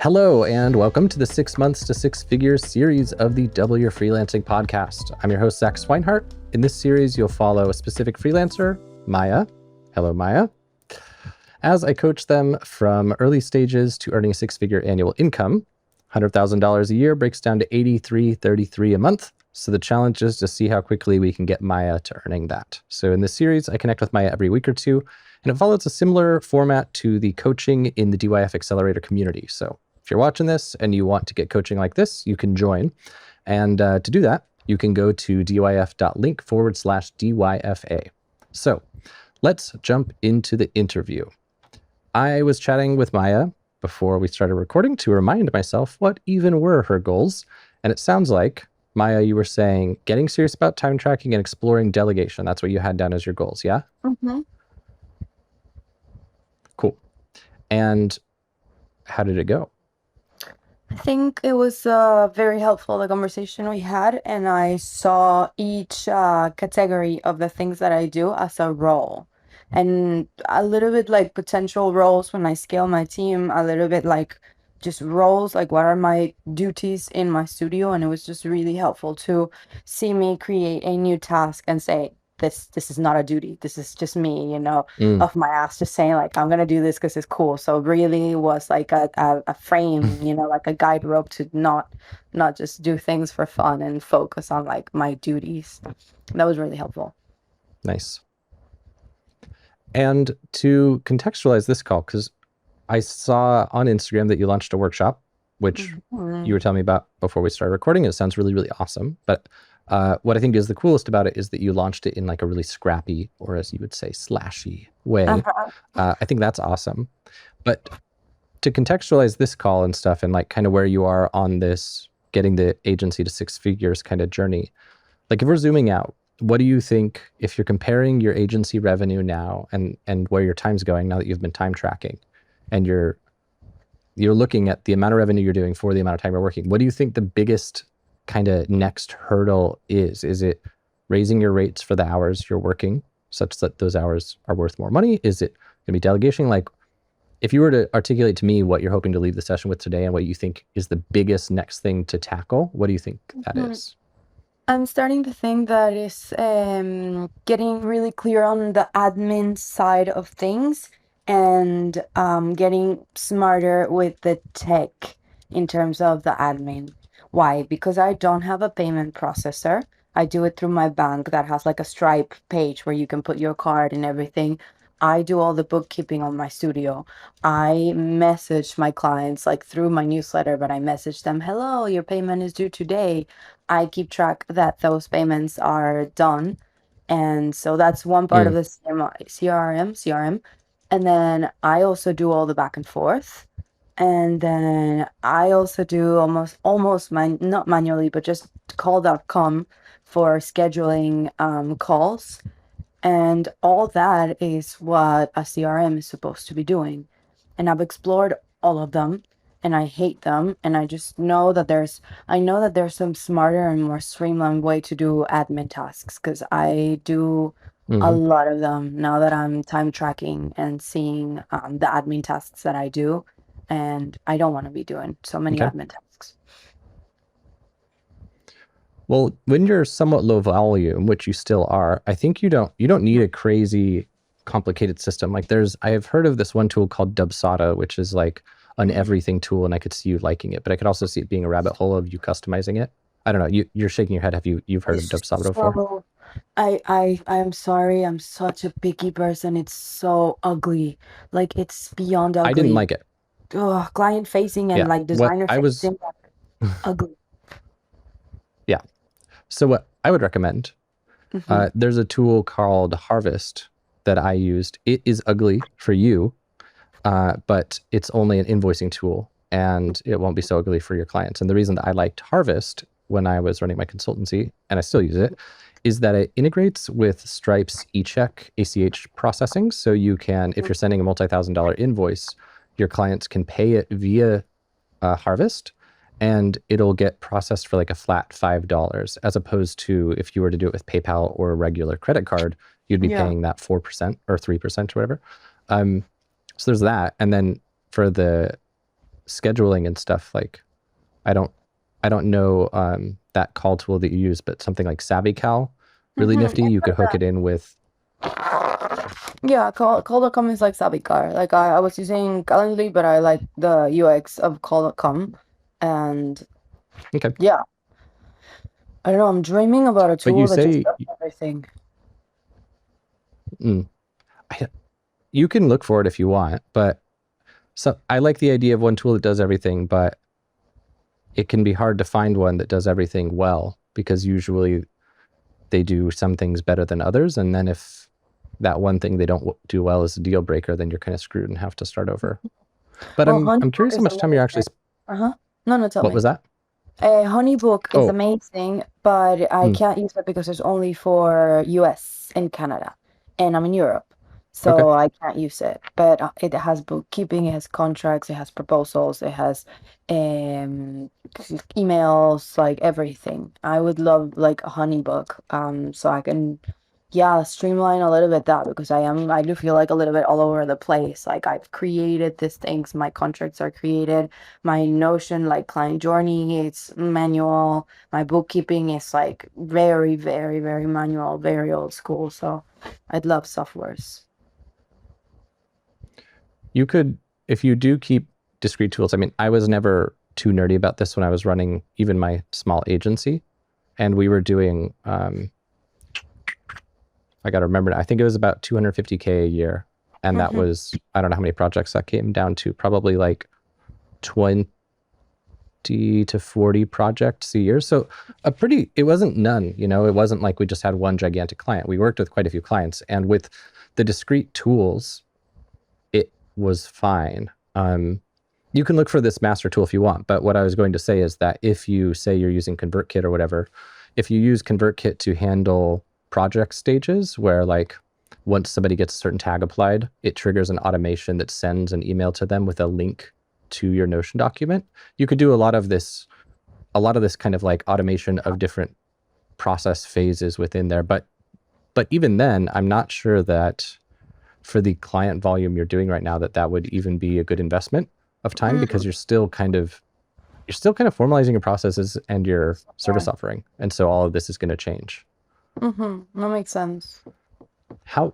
Hello, and welcome to the 6 Months to Six Figures series of the Double Your Freelancing podcast. I'm your host, Zach Swinehart. In this series, you'll follow a specific freelancer, Maia. Hello, Maia. As I coach them from early stages to earning a six-figure annual income. $100,000 a year breaks down to $83.33 a month. So the challenge is to see how quickly we can get Maia to earning that. So in this series, I connect with Maia every week or two, and it follows a similar format to the coaching in the DYF Accelerator community. So if you're watching this and you want to get coaching like this, you can join. And to do that, you can go to dyf.link/DYFA. So let's jump into the interview. I was chatting with Maia before we started recording to remind myself what even were her goals. And it sounds like, Maia, you were saying getting serious about time tracking and exploring delegation. That's what you had down as your goals, yeah? Mm-hmm. Cool. And how did it go? I think it was very helpful, the conversation we had, and I saw each category of the things that I do as a role. And a little bit like potential roles when I scale my team, a little bit like just roles, like what are my duties in my studio. And it was just really helpful to see me create a new task and say, this is not a duty. This is just me, off my ass, just saying like, I'm gonna do this because it's cool. So really was like a frame, like a guide rope to not just do things for fun and focus on like my duties. That was really helpful. Nice. And to contextualize this call, because I saw on Instagram that you launched a workshop, which you were telling me about before we started recording. It sounds really, really awesome. But what I think is the coolest about it is that you launched it in like a really scrappy, or as you would say, slashy way. I think that's awesome. But to contextualize this call and stuff and like kind of where you are on this getting the agency to six figures kind of journey, like if we're zooming out, what do you think, if you're comparing your agency revenue now and where your time's going now that you've been time tracking and you're looking at the amount of revenue you're doing for the amount of time you're working, what do you think the biggest kind of next hurdle is? Is it raising your rates for the hours you're working such that those hours are worth more money? Is it going to be delegation? Like if you were to articulate to me what you're hoping to leave the session with today and what you think is the biggest next thing to tackle, what do you think that is? I'm starting to think that is getting really clear on the admin side of things and getting smarter with the tech in terms of the admin. Why? Because I don't have a payment processor. I do it through my bank that has like a Stripe page where you can put your card and everything. I do all the bookkeeping on my studio. I message my clients like through my newsletter, but I message them, hello, your payment is due today. I keep track that those payments are done. And so that's one part of the CRM. And then I also do all the back and forth. And then I also do almost not manually, but just call.com for scheduling calls. And all that is what a CRM is supposed to be doing. And I've explored all of them and I hate them. And I just know that there's some smarter and more streamlined way to do admin tasks because I do a lot of them now that I'm time tracking and seeing the admin tasks that I do. And I don't want to be doing so many admin tasks. Well, when you're somewhat low volume, which you still are, I think you don't need a crazy complicated system. Like I have heard of this one tool called Dubsada, which is like an everything tool, and I could see you liking it, but I could also see it being a rabbit hole of you customizing it. I don't know. You're shaking your head. You've heard of Dubsada before? I'm sorry. I'm such a picky person. It's so ugly. Like it's beyond ugly. I didn't like it. Ugh, client facing and like designer facing. Ugly. Yeah. So what I would recommend, there's a tool called Harvest that I used. It is ugly for you, but it's only an invoicing tool and it won't be so ugly for your clients. And the reason that I liked Harvest when I was running my consultancy, and I still use it, is that it integrates with Stripe's eCheck ACH processing. So you can, if you're sending a multi-$1,000 invoice, your clients can pay it via Harvest, and it'll get processed for like a flat $5, as opposed to if you were to do it with PayPal or a regular credit card, you'd be paying that 4% or 3% or whatever. So there's that. And then for the scheduling and stuff, like I don't know that call tool that you use, but something like SavvyCal, really nifty. You could hook it in with. Yeah, call.com is like Savicar. Like I was using Calendly, but I like the UX of call.com. And Okay. yeah, I don't know, I'm dreaming about a But you tool that just say does everything. you can look for it if you want, but so I like the idea of one tool that does everything, but it can be hard to find one that does everything well, because usually they do some things better than others. And then if that one thing they don't do well is a deal breaker, then you're kind of screwed and have to start over. But Well, I'm Honeybook curious how is much time you're actually. Uh-huh. No, tell What me. was that? Honeybook is Oh, amazing, but I can't use it because it's only for US and Canada, and I'm in Europe, okay. so I can't use it. But it has bookkeeping, it has contracts, it has proposals, it has um emails, like everything. I would love like a Honeybook, so I can, yeah, streamline a little bit that, because I do feel like a little bit all over the place. Like I've created these things, my contracts are created, my Notion like client journey, it's manual, my bookkeeping is like very, very, very manual, very old school. So I'd love softwares. You could, if you do keep discrete tools. I mean, I was never too nerdy about this when I was running even my small agency, and we were doing I got to remember, I think it was about 250K a year. And that was, I don't know how many projects that came down to, probably like 20 to 40 projects a year. So it wasn't none, it wasn't like we just had one gigantic client. We worked with quite a few clients, and with the discrete tools, it was fine. You can look for this master tool if you want, but what I was going to say is that if you say you're using ConvertKit or whatever, if you use ConvertKit to handle project stages where, like, once somebody gets a certain tag applied, it triggers an automation that sends an email to them with a link to your Notion document. You could do a lot of this kind of like automation of different process phases within there. But even then, I'm not sure that for the client volume you're doing right now, that would even be a good investment of time, because you're still kind of formalizing your processes and your service offering. And so all of this is going to change. That makes sense. How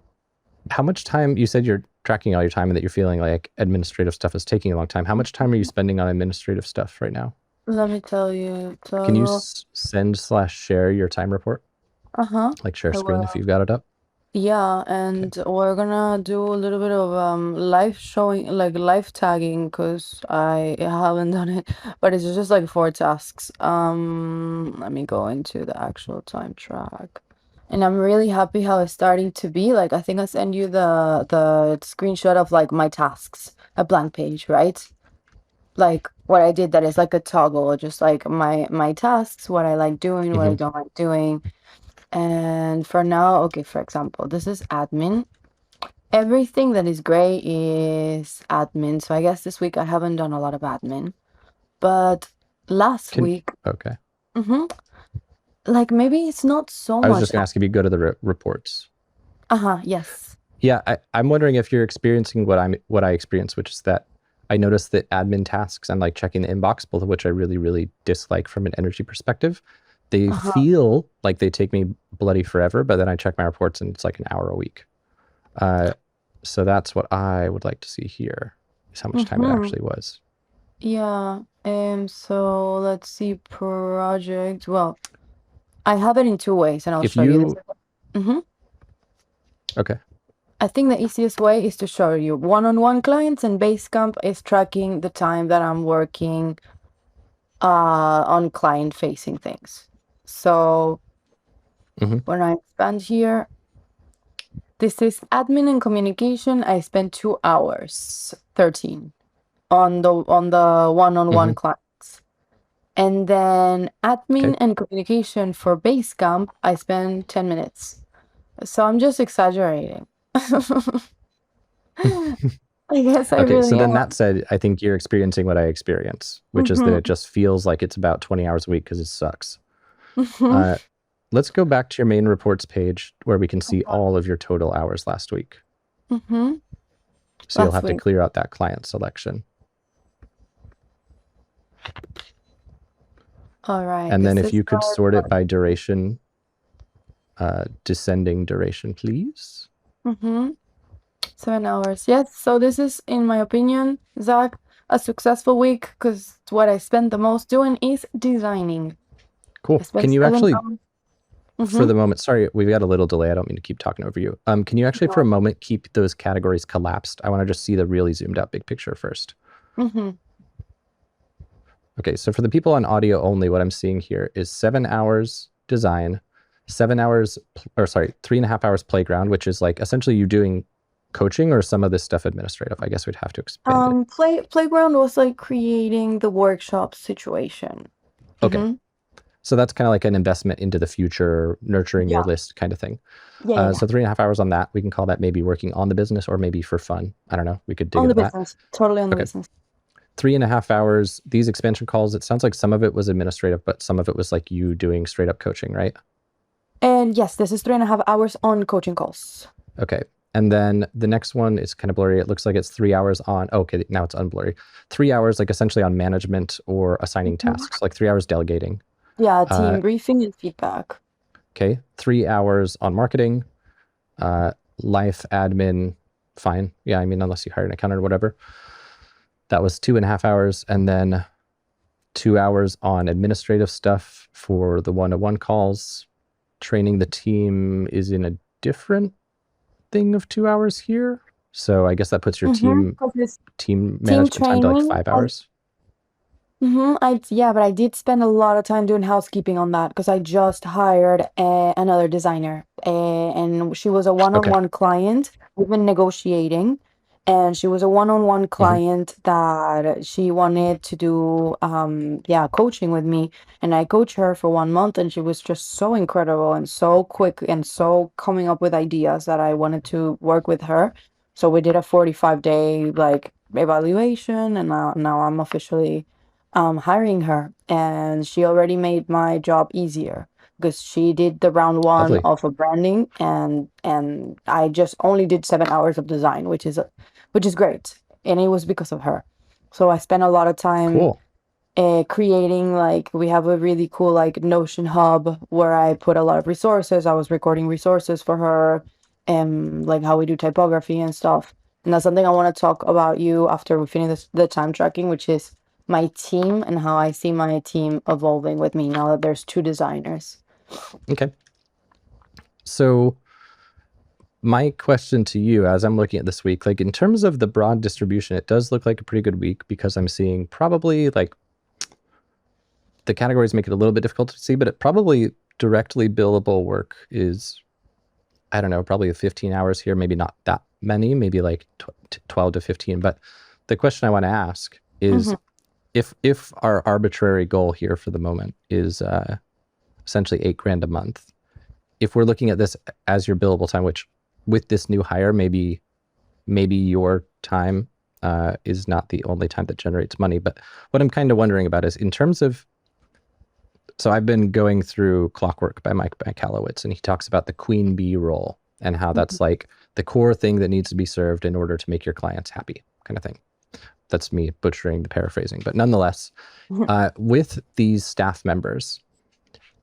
much time, you said you're tracking all your time and that you're feeling like administrative stuff is taking a long time. How much time are you spending on administrative stuff right now? Let me tell you. Can you send/share your time report? Like share I screen if will. you've got it up? Yeah, and we're gonna do a little bit of live showing, like live tagging, because I haven't done it, but it's just like 4 tasks. Let me go into the actual time track. And I'm really happy how it's starting to be. Like I think I sent you the screenshot of like my tasks, a blank page, right? Like what I did, that is like a toggle, just like my tasks, what I like doing, what I don't like doing. And for now, okay, for example, this is admin. Everything that is gray is admin. So I guess this week I haven't done a lot of admin. But last week, Okay. like maybe it's not so I was much. just going to ask if you go to the reports. Yes. Yeah, I'm wondering if you're experiencing what I experienced, which is that I noticed that admin tasks and like checking the inbox, both of which I really, really dislike from an energy perspective, they feel like they take me bloody forever, but then I check my reports and it's like an hour a week. So that's what I would like to see here, is how much time it actually was. Yeah. So let's see, project. Well, I have it in 2 ways, and I'll show you this. Okay. I think the easiest way is to show you one-on-one clients, and Basecamp is tracking the time that I'm working on client-facing things. So when I expand here, this is admin and communication. I spent 2 hours, 13, on the one-on-one clients. And then admin and communication for Basecamp, I spent 10 minutes. So I'm just exaggerating. I guess I Okay, really so then am. that said, I think you're experiencing what I experience, which is that it just feels like it's about 20 hours a week because it sucks. Let's go back to your main reports page where we can see all of your total hours last week. So you'll have to clear out that client selection. All right. And then This if is you could sort it by duration, descending duration, please. 7 hours. Yes. So this is, in my opinion, Zach, a successful week because what I spent the most doing is designing. I Cool. spent Can you 7 actually, hours. for the moment, sorry, we've got a little delay. I don't mean to keep talking over you. Can you actually, for a moment, keep those categories collapsed? I want to just see the really zoomed out big picture first. Okay, so for the people on audio only, what I'm seeing here is 7 hours design, 7 hours, or sorry, 3.5 hours playground, which is like essentially you doing coaching or some of this stuff administrative. I guess we'd have to expand it. Playground was like creating the workshop situation. Okay. So that's kind of like an investment into the future, nurturing your Yeah. list kind of thing. Yeah. So 3.5 hours on that. We can call that maybe working on the business or maybe for fun. I don't know. We could dig On the into that. business. Totally on the Okay. business. 3.5 hours. These expansion calls, it sounds like some of it was administrative, but some of it was like you doing straight up coaching, right? And yes, this is 3.5 hours on coaching calls. Okay. And then the next one is kind of blurry. It looks like it's 3 hours on, okay, now it's unblurry. 3 hours, like essentially on management or assigning tasks, like 3 hours delegating. Yeah, team briefing and feedback. Okay. 3 hours on marketing, life admin, fine. Yeah, I mean, unless you hire an accountant or whatever. That was 2.5 hours. And then 2 hours on administrative stuff for the one-to-one calls. Training the team is in a different thing of 2 hours here. So I guess that puts your team management time to like 5 hours. Yeah, but I did spend a lot of time doing housekeeping on that because I just hired another designer, and she was a one-on-one client. We've been negotiating, and she was a one-on-one client that she wanted to do, coaching with me, and I coached her for 1 month, and she was just so incredible and so quick and so coming up with ideas that I wanted to work with her. So we did a 45-day like evaluation, and now I'm officially hiring her, and she already made my job easier because she did the round one Lovely. of a branding, and I just only did 7 hours of design, which is great, and it was because of her. So I spent a lot of time creating, like, we have a really cool like Notion hub where I put a lot of resources. I was recording resources for her, and like how we do typography and stuff. And that's something I want to talk about you after we finish the time tracking, which is my team and how I see my team evolving with me now that there's 2 designers. Okay. So my question to you, as I'm looking at this week, like in terms of the broad distribution, it does look like a pretty good week because I'm seeing probably like the categories make it a little bit difficult to see, but it probably directly billable work is, I don't know, probably 15 hours here, maybe not that many, maybe like 12 to 15. But the question I want to ask is if our arbitrary goal here for the moment is essentially $8,000 a month, if we're looking at this as your billable time, which with this new hire, maybe your time is not the only time that generates money. But what I'm kind of wondering about is in terms of, so I've been going through Clockwork by Mike Kalowitz, and he talks about the queen bee role and how that's like the core thing that needs to be served in order to make your clients happy, kind of thing. That's me butchering the paraphrasing, but nonetheless, with these staff members,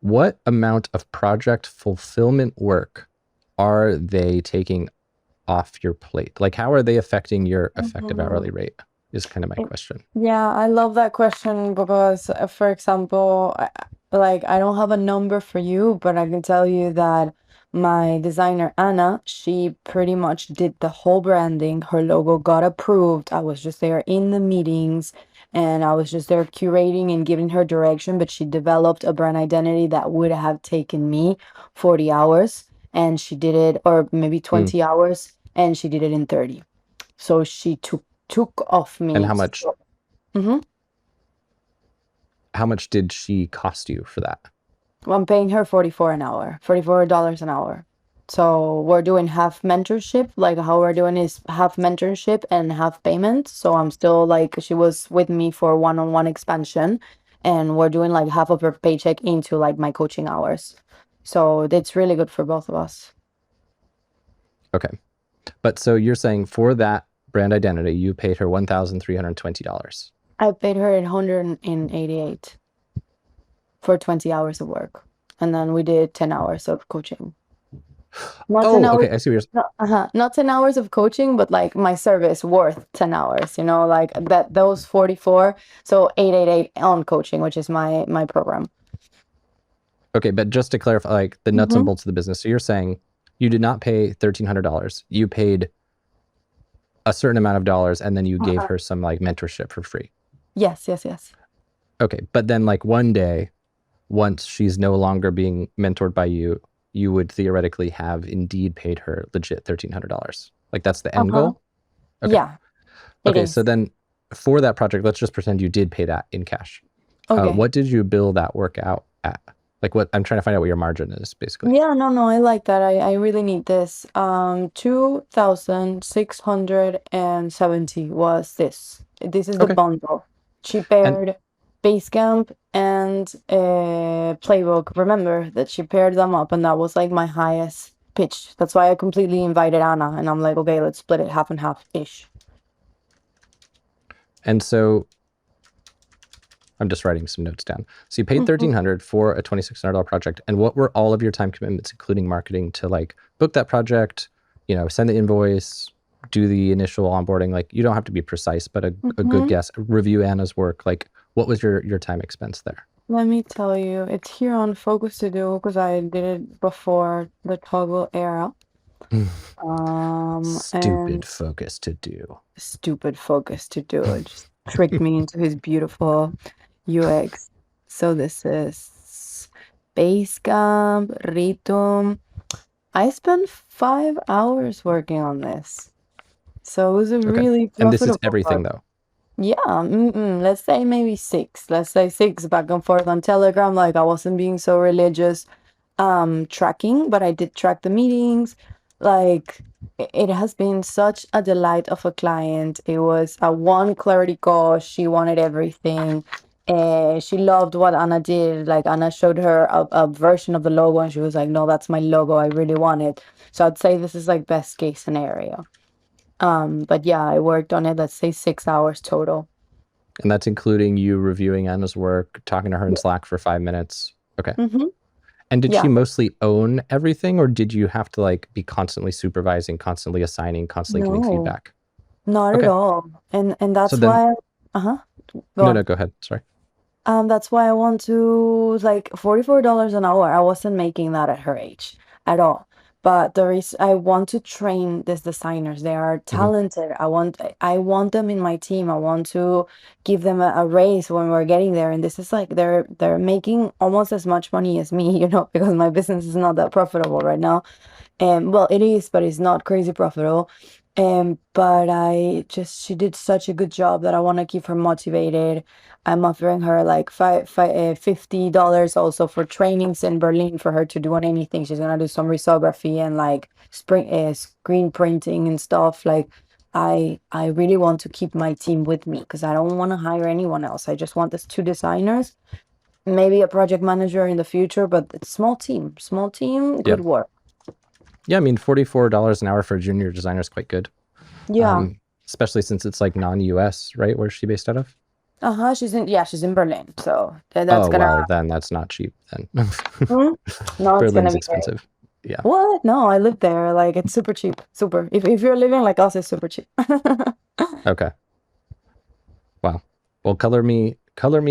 what amount of project fulfillment work are they taking off your plate? Like, how are they affecting your effective hourly rate is kind of my question. Yeah, I love that question because, for example, I don't have a number for you, but I can tell you that my designer, Anna, she pretty much did the whole branding. Her logo got approved. I was just there in the meetings, and I was just there curating and giving her direction, but she developed a brand identity that would have taken me 40 hours, and she did it, or maybe 20 hours, and she did it in 30. So she took off me. And how much? Mm-hmm. How much did she cost you for that? Well, I'm paying her $44 an hour. So we're doing half mentorship. Like how we're doing is half mentorship and half payment. So I'm still like, she was with me for one-on-one expansion, and we're doing like half of her paycheck into like my coaching hours. So it's really good for both of us. Okay. But so you're saying for that brand identity, you paid her $1,320. I paid her $188. for 20 hours of work. And then we did 10 hours of coaching. Not 10 Oh, hours, okay. I see what you're. not 10 hours of coaching, but like my service worth 10 hours, like that, those 44. So 888 on coaching, which is my program. Okay, but just to clarify, like the nuts and Mm-hmm. bolts of the business. So you're saying you did not pay $1,300. You paid a certain amount of dollars, and then you gave her some like mentorship for free. Yes, yes, yes. Okay, but then like one day, once she's no longer being mentored by you, you would theoretically have indeed paid her legit $1,300. Like that's the end goal? Okay. Yeah, it Okay, so is. then for that project, let's just pretend you did pay that in cash. Okay. What did you bill that work out at? Like what I'm trying to find out what your margin is basically. Yeah, no, I like that. I really need this. 2,670 was this. This is the Okay. bundle. She And paired Basecamp and Playbook. Remember that she paired them up, and that was like my highest pitch. That's why I completely invited Anna, and I'm like, okay, let's split it half and half-ish. so I'm just writing some notes down. So you paid $1,300 for a $2,600 project. And what were all of your time commitments, including marketing, to like book that project, send the invoice, do the initial onboarding? Like you don't have to be precise, but a good guess. Review Anna's work. Like what was your time expense there? Let me tell you, it's here on Focus to Do because I did it before the Toggle era. Stupid And focus to do. stupid Focus to Do it just tricked me into his beautiful UX. So this is Basecamp, Rhythm. I spent 5 hours working on this. So it was a Okay. really And this is profitable everything project. though. Yeah, let's say maybe six. Let's say six back and forth on Telegram. Like I wasn't being so religious tracking, but I did track the meetings. Like it has been such a delight of a client. It was a one clarity call. She wanted everything. She loved what Anna did. Like Anna showed her a version of the logo and she was like, no, that's my logo. I really want it. So I'd say this is like best case scenario. But yeah, I worked on it, let's say 6 hours total. And that's including you reviewing Anna's work, talking to her in Slack for 5 minutes. Okay. Mm-hmm. And did she Yeah. mostly own everything, or did you have to like be constantly supervising, constantly assigning, constantly giving No, feedback? not at Okay. all. And So that's then, why, uh-huh, go no, on. go ahead. Sorry. That's why I want to like $44 an hour. I wasn't making that at her age at all. But there is I want to train these designers. They are Mhm. talented. I want them in my team. I want to give them a raise when we're getting there. And this is like they're making almost as much money as me, because my business is not that profitable right now. Well, it is, but it's not crazy profitable. But she did such a good job that I want to keep her motivated. I'm offering her like $50 also for trainings in Berlin for her to do on anything. She's gonna do some risography and like screen printing and stuff. Like I really want to keep my team with me because I don't want to hire anyone else. I just want these two designers, maybe a project manager in the future, but it's small team, Yeah. good work. Yeah. I mean, $44 an hour for a junior designer is quite good. Yeah. Especially since it's like non-US, right? Where's she based out of? She's in Berlin. So that's Oh, gonna well, then that's not cheap then. Hmm? No, it's gonna Berlin's be great. expensive. Yeah. What? No, I live there. Like it's super cheap. Super. If you're living like us, it's super cheap. Okay. Wow. Well, color me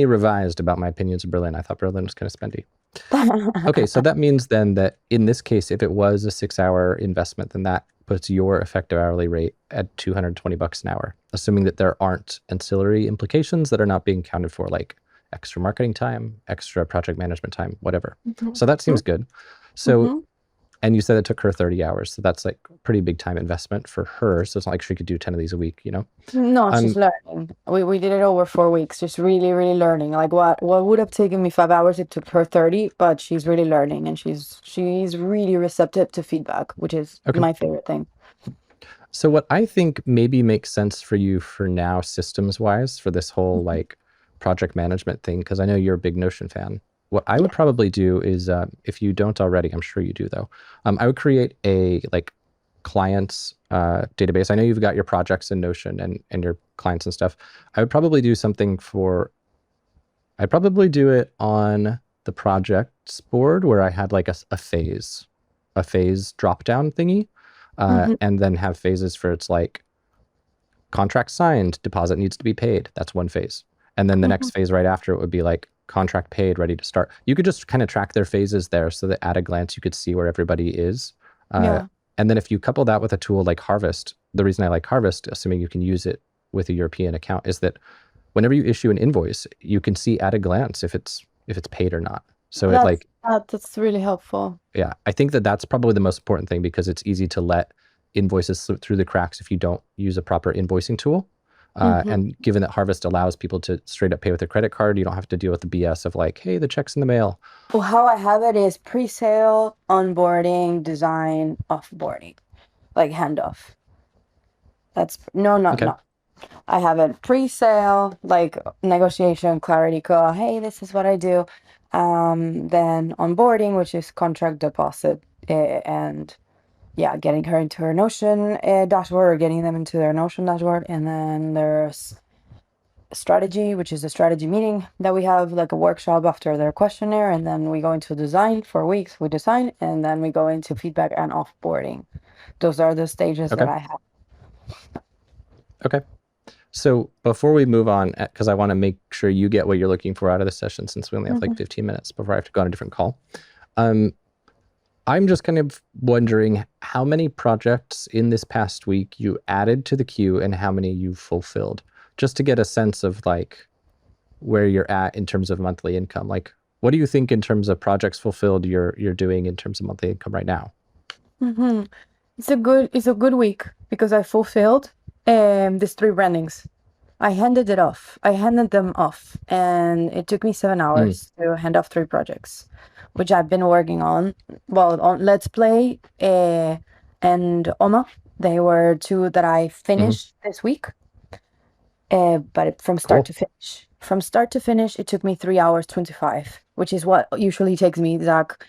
revised about my opinions of Berlin. I thought Berlin was kind of spendy. Okay, so that means then that in this case, if it was a 6-hour investment, then that puts your effective hourly rate at $220 an hour, assuming that there aren't ancillary implications that are not being counted for, like extra marketing time, extra project management time, whatever. So that seems good. So, hmm and you said it took her 30 hours. So that's like pretty big time investment for her. So it's not like she could do 10 of these a week, No, she's Um, learning. We did it over 4 weeks, just really, really learning. Like what would have taken me 5 hours, it took her 30, but she's really learning and she's really receptive to feedback, which is okay. my favorite thing. So what I think maybe makes sense for you for now, systems wise, for this whole like project management thing, because I know you're a big Notion fan. What I would Yeah. probably do is, if you don't already, I'm sure you do though, I would create a like clients database. I know you've got your projects in Notion and your clients and stuff. I would probably do something I'd probably do it on the projects board where I had like a phase drop down thingy, and then have phases for it's like contract signed, deposit needs to be paid. That's one phase. And then the next phase right after it would be like contract paid, ready to start. You could just kind of track their phases there so that at a glance you could see where everybody is. Yeah. And then if you couple that with a tool like Harvest, the reason I like Harvest, assuming you can use it with a European account, is that whenever you issue an invoice, you can see at a glance if it's paid or not. So it like, That's really helpful. yeah, I think that that's probably the most important thing because it's easy to let invoices slip through the cracks if you don't use a proper invoicing tool. And given that Harvest allows people to straight up pay with a credit card, you don't have to deal with the BS of like, hey, the check's in the mail. Well, how I have it is pre-sale, onboarding, design, offboarding, like handoff. That's no. I have it pre-sale, like negotiation, clarity call. Hey, this is what I do. Then onboarding, which is contract deposit, and yeah, getting her into her Notion dashboard or getting them into their Notion dashboard. And then there's strategy, which is a strategy meeting that we have, like a workshop after their questionnaire. And then we go into design for weeks. We design, and then we go into feedback and offboarding. Those are the stages that I have. Okay. So before we move on, because I want to make sure you get what you're looking for out of the session, since we only have like 15 minutes before I have to go on a different call. I'm just kind of wondering how many projects in this past week you added to the queue and how many you fulfilled, just to get a sense of like where you're at in terms of monthly income. Like, what do you think in terms of projects fulfilled you're doing in terms of monthly income right now? It's a good week because I fulfilled these 3 brandings. I handed them off, and it took me 7 hours to hand off 3 projects, which I've been working on. Well, on Let's Play and Oma, they were 2 that I finished this week. But from start to finish, it took me 3 hours 25, which is what usually takes me, Zach,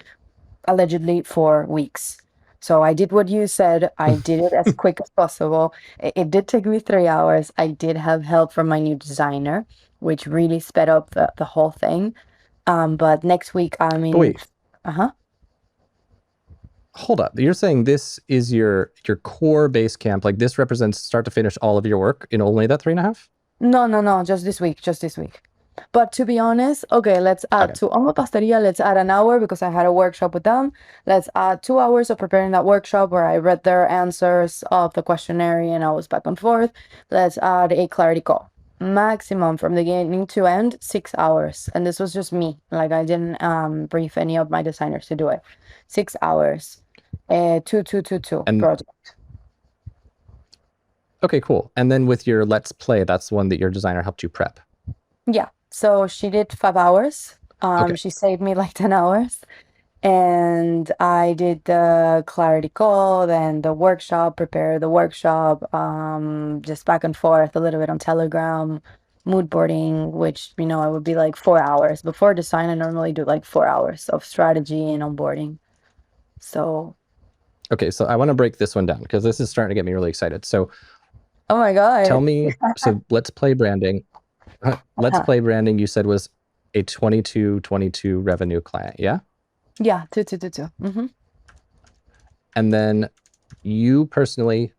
allegedly 4 weeks. So I did what you said. I did it as quick as possible. It did take me 3 hours. I did have help from my new designer, which really sped up the whole thing. But next week I'm in. Wait. Hold up. You're saying this is your core base camp. Like this represents start to finish all of your work in only that 3.5? No. Just this week. But to be honest, okay, let's add to Oma Pasteria, let's add an hour because I had a workshop with them. Let's add 2 hours of preparing that workshop where I read their answers of the questionnaire and I was back and forth. Let's add a clarity call. Maximum from the beginning to end, 6 hours. And this was just me. Like I didn't brief any of my designers to do it. 6 hours. 2 project. Okay, cool. And then with your Let's Play, that's the one that your designer helped you prep. Yeah. So she did 5 hours. She saved me like 10 hours. And I did the clarity call, then the workshop, prepare the workshop, just back and forth a little bit on Telegram, mood boarding, which, it would be like 4 hours. Before design, I normally do like 4 hours of strategy and onboarding. So. Okay, so I want to break this one down because this is starting to get me really excited. So. Oh my God. Tell me, so Let's Play branding. Let's Play branding, you said was a 22 revenue client, yeah? Yeah, 2. And then you personally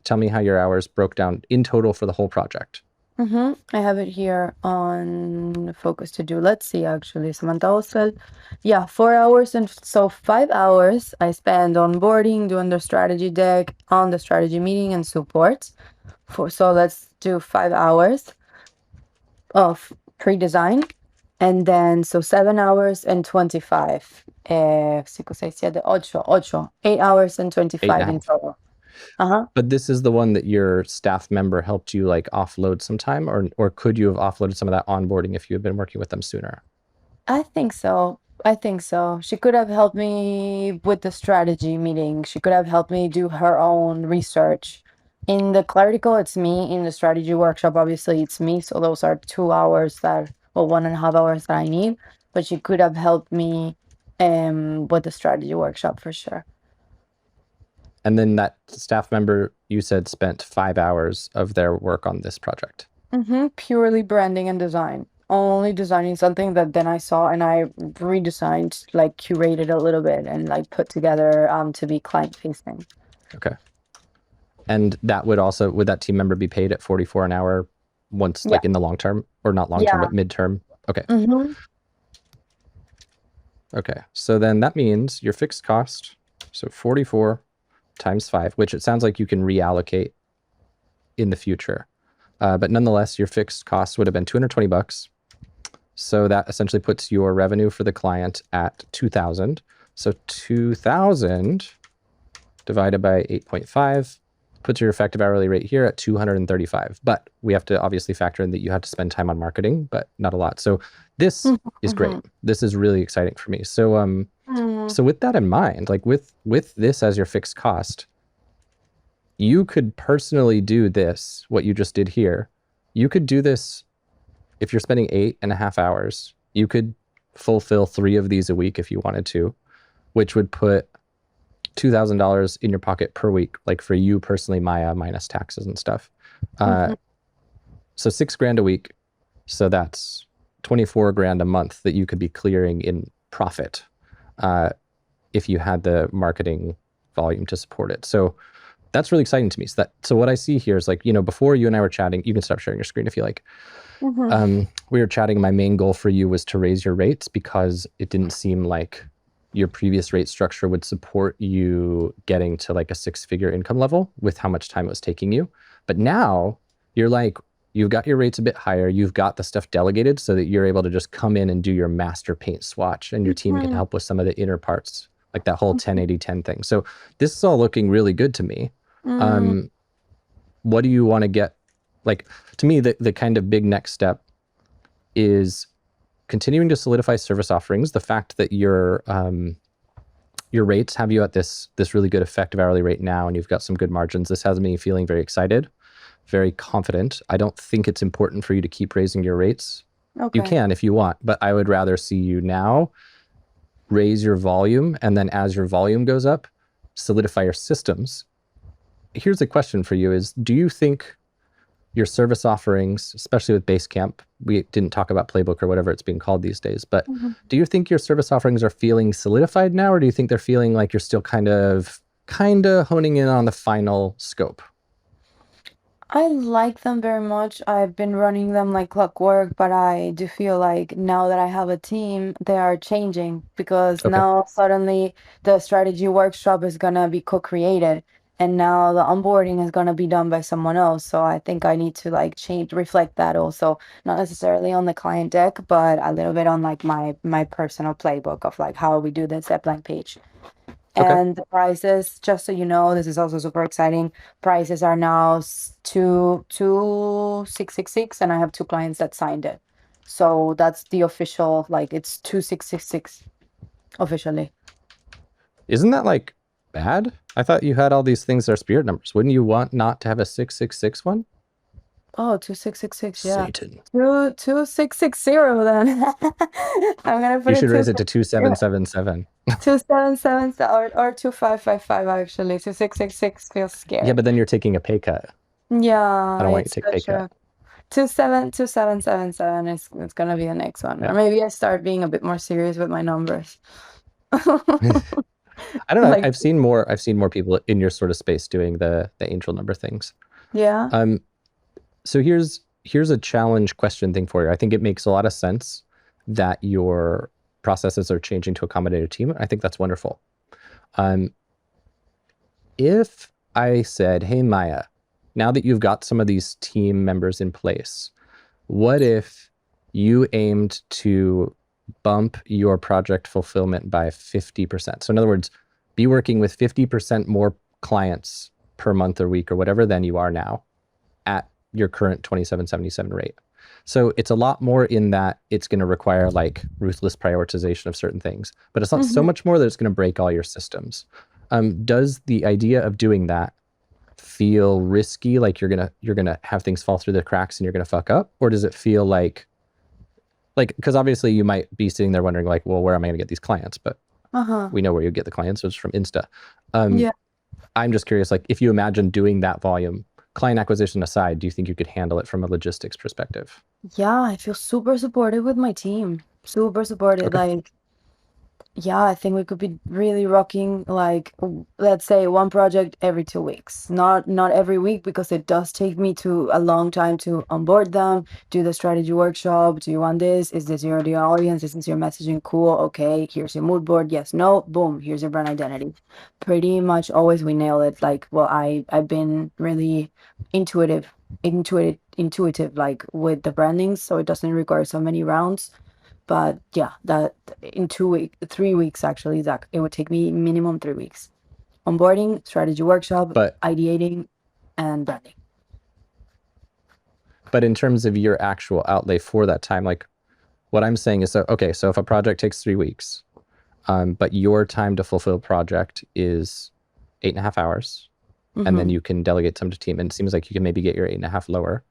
tell me how your hours broke down in total for the whole project. I have it here on Focus to Do. Let's see, actually. Samantha also, 4 hours. And so 5 hours I spend onboarding, doing the strategy deck, on the strategy meeting and support. So let's do 5 hours of pre-design, and then 7 hours and 25. 5, 6, 7, 8 hours and 25 in total. But this is the one that your staff member helped you like offload some time, or could you have offloaded some of that onboarding if you had been working with them sooner? I think so. She could have helped me with the strategy meeting. She could have helped me do her own research. In the clarity call, it's me. In the strategy workshop, obviously, it's me. So those are 2 hours 1.5 hours that I need. But she could have helped me with the strategy workshop for sure. And then that staff member, you said, spent 5 hours of their work on this project. Purely branding and design. only designing something that then I saw and I redesigned, like curated a little bit and like put together to be client facing. Okay. And that would also, would that team member be paid at 44 an hour once, Yeah. like in the long term, or not long term, Yeah. but midterm? Okay. Mm-hmm. Okay. So then that means your fixed cost, so 44 times 5, which it sounds like you can reallocate in the future. But nonetheless, your fixed cost would have been 220 bucks. So that essentially puts your revenue for the client at 2,000. So 2,000 divided by 8.5 puts your effective hourly rate here at 235. But we have to obviously factor in that you have to spend time on marketing, but not a lot. So this is great. This is really exciting for me. So so with that in mind, like with this as your fixed cost, you could personally do this, what you just did here. You could do this if you're spending 8.5 hours. You could fulfill 3 of these a week if you wanted to, which would put $2,000 in your pocket per week, like for you personally, Maya, minus taxes and stuff. So $6,000 a week. So that's 24 grand a month that you could be clearing in profit if you had the marketing volume to support it. So that's really exciting to me. So what I see here is, like, before you and I were chatting, you can stop sharing your screen if you like. We were chatting. My main goal for you was to raise your rates because it didn't seem like your previous rate structure would support you getting to like a 6-figure income level with how much time it was taking you. But now you're like, you've got your rates a bit higher. You've got the stuff delegated so that you're able to just come in and do your master paint swatch, and your team can help with some of the inner parts, like that whole 10-80-10 thing. So this is all looking really good to me. What do you want to get? Like, to me, the kind of big next step is continuing to solidify service offerings. The fact that your rates have you at this really good effective hourly rate now, and you've got some good margins. This has me feeling very excited, very confident. I don't think it's important for you to keep raising your rates. Okay. You can if you want, but I would rather see you now raise your volume, and then as your volume goes up, solidify your systems. Here's a question for you: is, do you think your service offerings, especially with Basecamp, we didn't talk about Playbook or whatever it's being called these days, but do you think your service offerings are feeling solidified now, or do you think they're feeling like you're still kind of honing in on the final scope? I like them very much. I've been running them like clockwork, but I do feel like now that I have a team, they are changing because Okay. now suddenly the strategy workshop is gonna be co-created, and now the onboarding is gonna be done by someone else. So I think I need to like change, reflect that also, not necessarily on the client deck, but a little bit on like my personal playbook of like how we do this at blank page. Okay. And the prices, just so you know, this is also super exciting. Prices are now 2,666, and I have 2 clients that signed it. So that's the official, like it's 2,666 officially. Isn't that like bad? I thought you had all these things that are spirit numbers. Wouldn't you want not to have a 666 one? Oh, 2,666, yeah. Satan. 2,660 then. I'm gonna put You it should raise it to 2,777. 2777. 2,777 or 2,555 actually. 2,666 feels scary. Yeah, but then you're taking a pay cut. Yeah, I don't want you it's to take pay cut. 272777 is it's gonna be the next one. Yeah. Or maybe I start being a bit more serious with my numbers. I don't know. Like, I've seen more people in your sort of space doing the angel number things. yeah. So here's a challenge question thing for you. I think it makes a lot of sense that your processes are changing to accommodate a team. I think that's wonderful. If I said, hey, Maya, now that you've got some of these team members in place, what if you aimed to bump your project fulfillment by 50%? So in other words, be working with 50% more clients per month or week or whatever than you are now at your current 2777 rate. So it's a lot more in that it's going to require like ruthless prioritization of certain things, but it's not so much more that it's going to break all your systems. Does the idea of doing that feel risky, like you're gonna have things fall through the cracks and you're gonna fuck up, or does it feel like because obviously you might be sitting there wondering like, well, where am I gonna get these clients? But we know where you get the clients, so it's from Insta. Yeah. I'm just curious, like if you imagine doing that volume, client acquisition aside, do you think you could handle it from a logistics perspective? Yeah, I feel super supported with my team. Super supported. Okay. Like, yeah, I think we could be really rocking like let's say one project every 2 weeks. Not every week because it does take me to a long time to onboard them, do the strategy workshop. Do you want this? Is this your ideal audience? Is this your messaging? Cool. Okay, here's your mood board. Yes, no, boom, here's your brand identity. Pretty much always we nail it. Like, well, I've been really intuitive like with the branding, so it doesn't require so many rounds. But yeah, that in 2 weeks, 3 weeks actually, Zach, it would take me minimum 3 weeks. Onboarding, strategy workshop, But ideating, and branding. in terms of your actual outlay for that time, like what I'm saying is, so okay, so if a project takes 3 weeks, but your time to fulfill project is 8.5 hours, and then you can delegate some to team, and it seems like you can maybe get your 8.5 lower,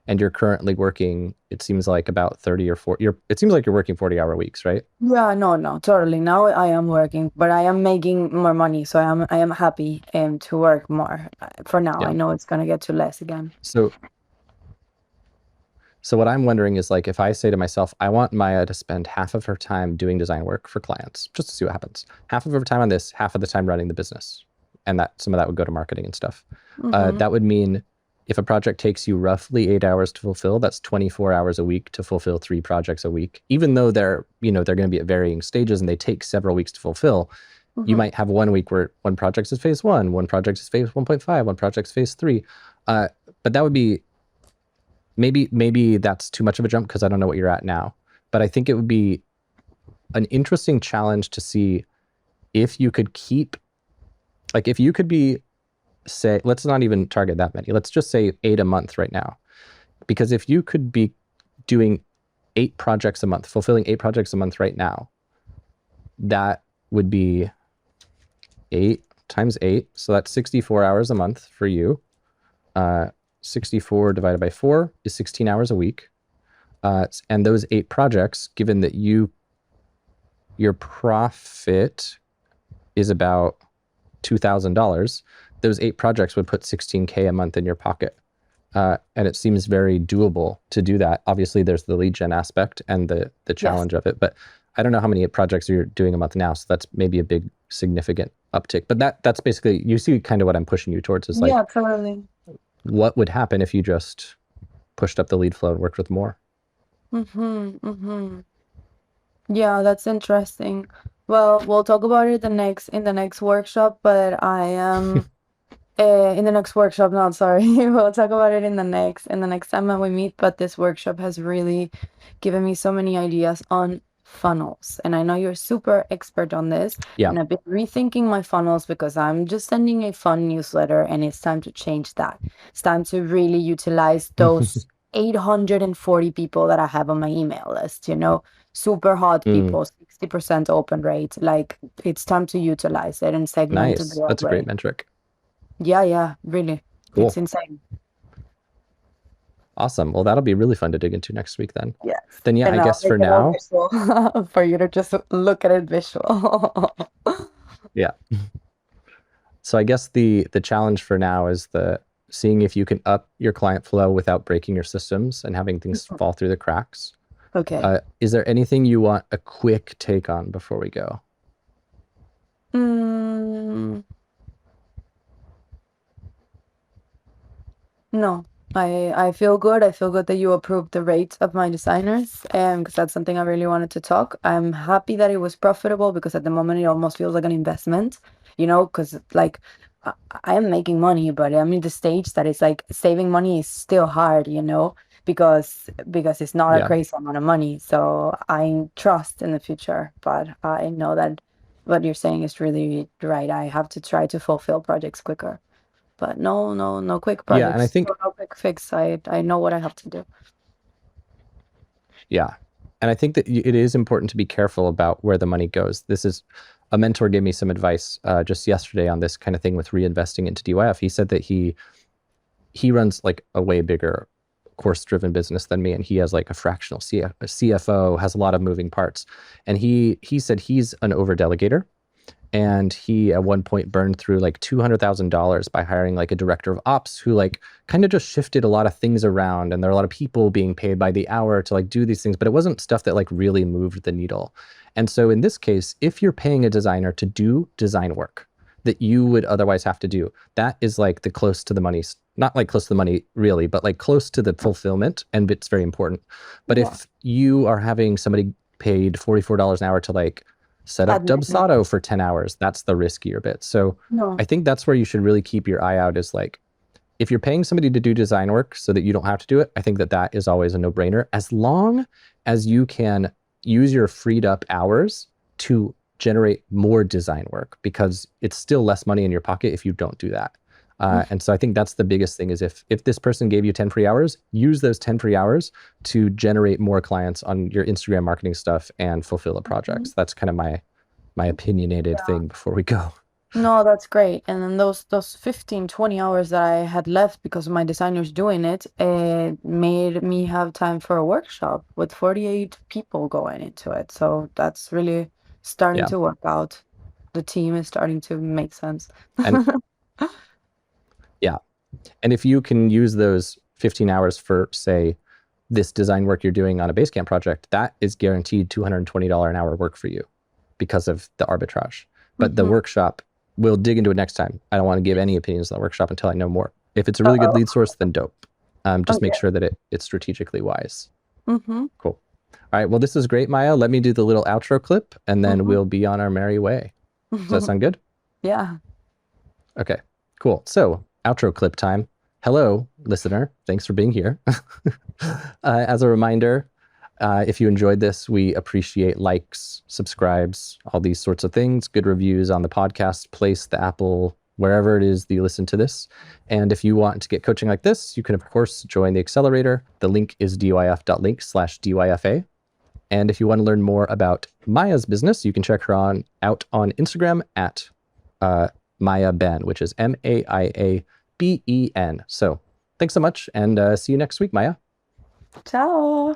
and you're currently working, it seems like about 30 or 40, it seems like you're working 40-hour weeks, right? Yeah, no, totally. Now I am working, but I am making more money, so I am happy to work more. For now, I Yeah. know it's gonna get to less again. So what I'm wondering is, like, if I say to myself, I want Maya to spend half of her time doing design work for clients, just to see what happens. Half of her time on this, half of the time running the business. And that some of that would go to marketing and stuff. That would mean if a project takes you roughly 8 hours to fulfill, that's 24 hours a week to fulfill 3 projects a week. Even though they're going to be at varying stages and they take several weeks to fulfill, you might have 1 week where one project is phase 1, one project is phase 1.5, one project is phase 3. But that would be, maybe that's too much of a jump because I don't know what you're at now. But I think it would be an interesting challenge to see if you could keep, like, if you could be, say, let's not even target that many. Let's just say 8 a month right now. Because if you could be doing 8 projects a month, fulfilling 8 projects a month right now, that would be 8 times 8. So that's 64 hours a month for you. 64 divided by 4 is 16 hours a week. And those 8 projects, given that your profit is about $2,000, those 8 projects would put $16K a month in your pocket. And it seems very doable to do that. Obviously, there's the lead gen aspect and the challenge of it, but I don't know how many projects you're doing a month now, so that's maybe a big significant uptick. But that's basically, you see kind of what I'm pushing you towards is, like, totally. what would happen if you just pushed up the lead flow and worked with more? Yeah, that's interesting. Well, we'll talk about it in the next workshop, but I am in the next workshop, not sorry. We'll talk about it in the next time when we meet, but this workshop has really given me so many ideas on funnels. And I know you're super expert on this. Yeah. And I've been rethinking my funnels because I'm just sending a fun newsletter and it's time to change that. It's time to really utilize those 840 people that I have on my email list, super hot people, 60% open rate. Like, it's time to utilize it and segment it Nice. the right That's a way. great metric. Yeah, really. Cool. It's insane. Awesome. Well, that'll be really fun to dig into next week then. Yes. Then yeah, And I I'll guess make for it all now, visual for you to just look at it visual. yeah. So I guess the challenge for now is seeing if you can up your client flow without breaking your systems and having things fall through the cracks. Okay. Is there anything you want a quick take on before we go? No, I feel good. I feel good that you approved the rates of my designers, because that's something I really wanted to talk. I'm happy that it was profitable because at the moment it almost feels like an investment, because like I am making money, but I'm in the stage that it's like saving money is still hard, because it's not a Yeah. crazy amount of money. So I trust in the future, but I know that what you're saying is really right. I have to try to fulfill projects quicker. But no quick Yeah, and I projects. think No quick fix. I know what I have to do. Yeah. And I think that it is important to be careful about where the money goes. A mentor gave me some advice just yesterday on this kind of thing with reinvesting into DYF. He said that he runs like a way bigger course-driven business than me, and he has like a fractional CFO, has a lot of moving parts. And he said he's an over-delegator, And he at one point burned through like $200,000 by hiring like a director of ops who like kind of just shifted a lot of things around. And there are a lot of people being paid by the hour to like do these things, but it wasn't stuff that like really moved the needle. And so in this case, if you're paying a designer to do design work that you would otherwise have to do, that is like the close to the money, not like close to the money really, but like close to the fulfillment, and it's very important. But if you are having somebody paid $44 an hour to like set up Dubsado for 10 hours, that's the riskier bit. So I think that's where you should really keep your eye out, is like, if you're paying somebody to do design work so that you don't have to do it, I think that that is always a no-brainer, as long as you can use your freed up hours to generate more design work, because it's still less money in your pocket if you don't do that. And so I think that's the biggest thing, is if this person gave you 10 free hours, use those 10 free hours to generate more clients on your Instagram marketing stuff and fulfill the projects. That's kind of my opinionated thing before we go. No, that's great. And then those 15, 20 hours that I had left because my designer's doing it, made me have time for a workshop with 48 people going into it. So that's really starting to work out. The team is starting to make sense. And yeah. And if you can use those 15 hours for, say, this design work you're doing on a Basecamp project, that is guaranteed $220 an hour work for you because of the arbitrage. But the workshop, we'll dig into it next time. I don't want to give any opinions on the workshop until I know more. If it's a really good lead source, then dope. Just make sure that it's strategically wise. Cool. All right. Well, this is great, Maia. Let me do the little outro clip, and then we'll be on our merry way. Does that sound good? Yeah. Okay, cool. So outro clip time. Hello, listener. Thanks for being here. As a reminder, if you enjoyed this, we appreciate likes, subscribes, all these sorts of things, good reviews on the podcast place, the Apple, wherever it is that you listen to this. And if you want to get coaching like this, you can, of course, join the Accelerator. The link is dyf.link/DYFA. And if you want to learn more about Maia's business, you can check her out on Instagram at Maia Ben, which is MaiaBen. So thanks so much, and see you next week, Maia. Ciao.